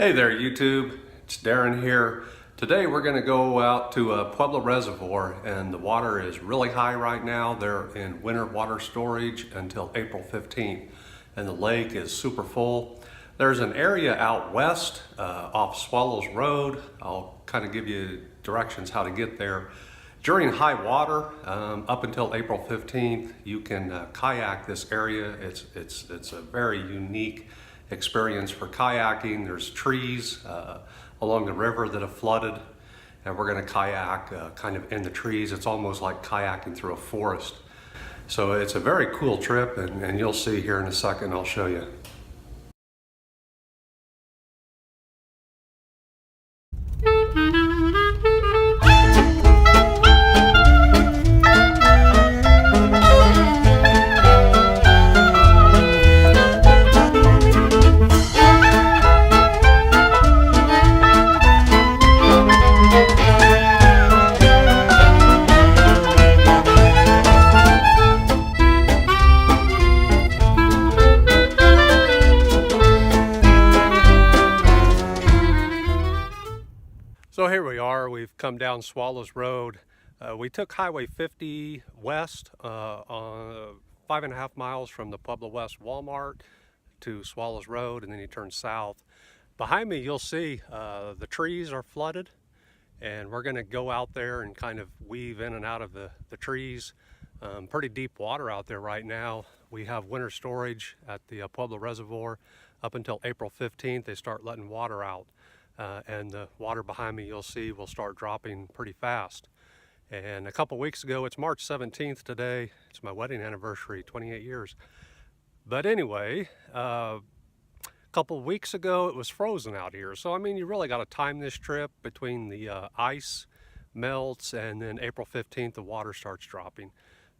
Hey there YouTube, it's Darren here. Today we're going to go out to Pueblo Reservoir, and the water is really high right now. They're in winter water storage until April 15th, and the lake is super full. There's an area out west off Swallows Road. I'll kind of give you directions how to get there. During high water, up until April 15th, you can kayak this area. It's a very unique experience for kayaking. There's trees along the river that have flooded, and we're going to kayak kind of in the trees. It's almost like kayaking through a forest. So it's a very cool trip, and you'll see here in a second. I'll show you. So here we are, we've come down Swallows Road. We took Highway 50 west, 5.5 miles from the Pueblo West Walmart to Swallows Road, and then you turn south. Behind me you'll see the trees are flooded, and we're going to go out there and kind of weave in and out of the trees. Pretty deep water out there right now. We have winter storage at the Pueblo Reservoir up until April 15th. They start letting water out. And the water behind me, you'll see, will start dropping pretty fast. And a couple weeks ago, it's March 17th today, it's my wedding anniversary, 28 years. But anyway, a couple weeks ago, it was frozen out here. So, I mean, you really got to time this trip between the ice melts, and then April 15th, the water starts dropping.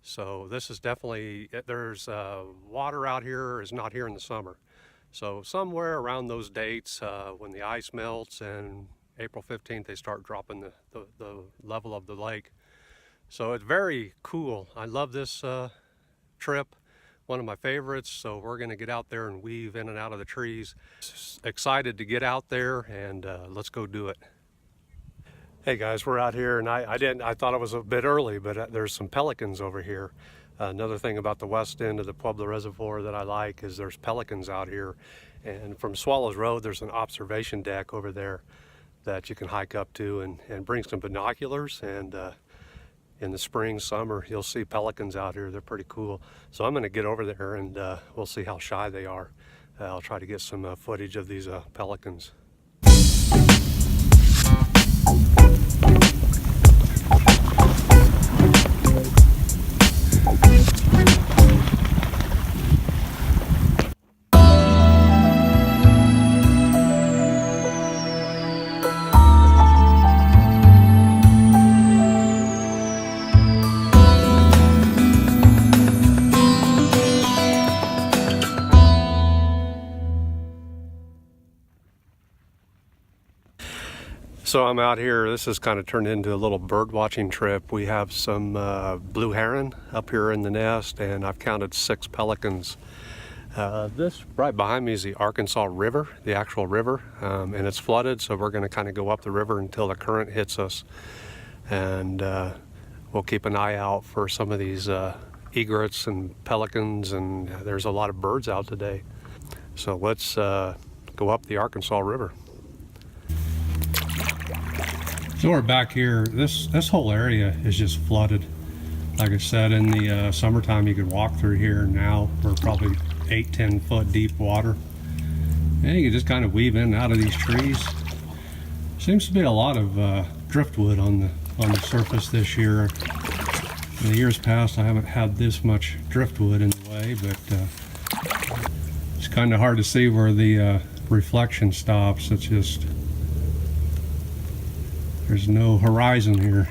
So this is definitely, there's water out here is not here in the summer. So somewhere around those dates, when the ice melts and April 15th, they start dropping the level of the lake. So it's very cool. I love this trip, one of my favorites. So we're gonna get out there and weave in and out of the trees. Excited to get out there, and let's go do it. Hey guys, we're out here, and I thought it was a bit early, but there's some pelicans over here. Another thing about the west end of the Pueblo Reservoir that I like is there's pelicans out here. And from Swallows Road, there's an observation deck over there that you can hike up to and bring some binoculars. And in the spring, summer, you'll see pelicans out here. They're pretty cool. So I'm going to get over there, and we'll see how shy they are. I'll try to get some footage of these pelicans. So I'm out here. This has kind of turned into a little bird watching trip. We have some blue heron up here in the nest, and I've counted 6 pelicans. This right behind me is the Arkansas River, the actual river, and it's flooded, so we're going to kind of go up the river until the current hits us. And we'll keep an eye out for some of these egrets and pelicans, and there's a lot of birds out today. So let's go up the Arkansas River. So we're back here. This whole area is just flooded. Like I said, in the summertime you could walk through here. Now we're probably 8-10 foot deep water, and you can just kind of weave in and out of these trees. Seems to be a lot of driftwood on the surface this year. In the years past, I haven't had this much driftwood in the way, but it's kind of hard to see where the reflection stops. It's just, there's no horizon here.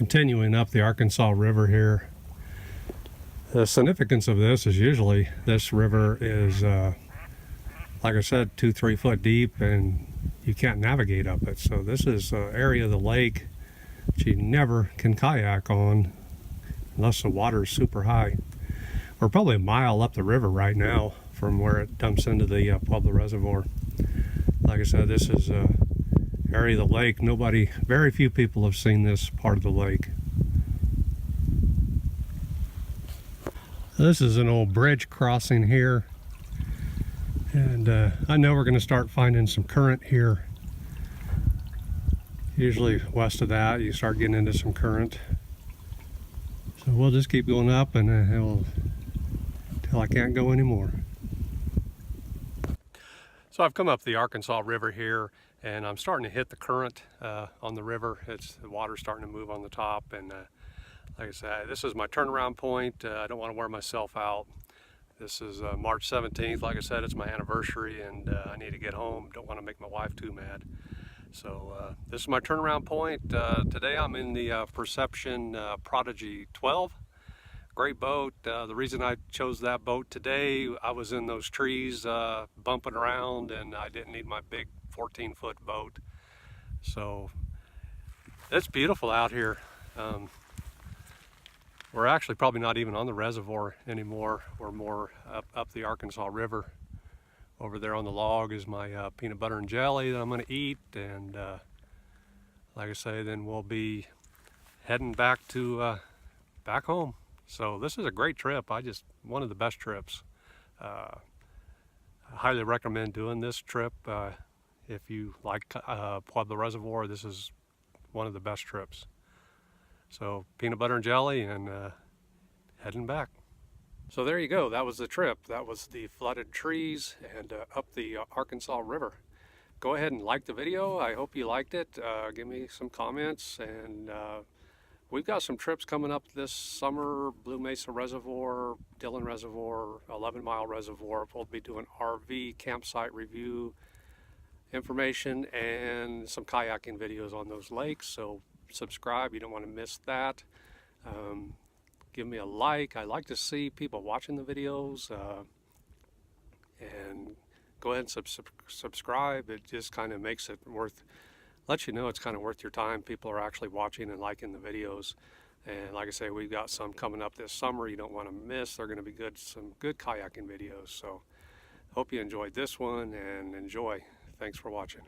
continuing up the Arkansas River here. The significance of this is usually this river is, like I said, 2-3 foot deep, and you can't navigate up it. So this is an area of the lake that you never can kayak on unless the water is super high. We're probably a mile up the river right now from where it dumps into the Pueblo Reservoir. Like I said, this is an area of the lake. Very few people have seen this part of the lake. This is an old bridge crossing here, and I know we're going to start finding some current here. Usually west of that you start getting into some current, so we'll just keep going up and until I can't go anymore. So I've come up the Arkansas River here, and I'm starting to hit the current on the river. The water's starting to move on the top, and like I said, this is my turnaround point. I don't want to wear myself out. This is March 17th. Like I said, it's my anniversary, and I need to get home. Don't want to make my wife too mad. So this is my turnaround point. Today I'm in the Perception Prodigy 12. Great boat. The reason I chose that boat today, I was in those trees bumping around, and I didn't need my big 14-foot boat. So it's beautiful out here. We're actually probably not even on the reservoir anymore. We're more up the Arkansas River. Over there on the log is my peanut butter and jelly that I'm going to eat, and like I say, then we'll be heading back home. So this is a great trip. One of the best trips. I highly recommend doing this trip. If you like Pueblo Reservoir, this is one of the best trips. So peanut butter and jelly, and heading back. So there you go. That was the trip. That was the flooded trees and up the Arkansas River. Go ahead and like the video. I hope you liked it. Give me some comments, and we've got some trips coming up this summer. Blue Mesa Reservoir, Dillon Reservoir, 11 Mile Reservoir. We'll be doing RV campsite review information and some kayaking videos on those lakes. So subscribe, you don't want to miss that. Give me a like. I like to see people watching the videos, and go ahead and subscribe. It just kind of makes it lets you know it's kind of worth your time. People are actually watching and liking the videos. And like I say, we've got some coming up this summer you don't want to miss. They're going to be some good kayaking videos. So hope you enjoyed this one, and enjoy. Thanks for watching.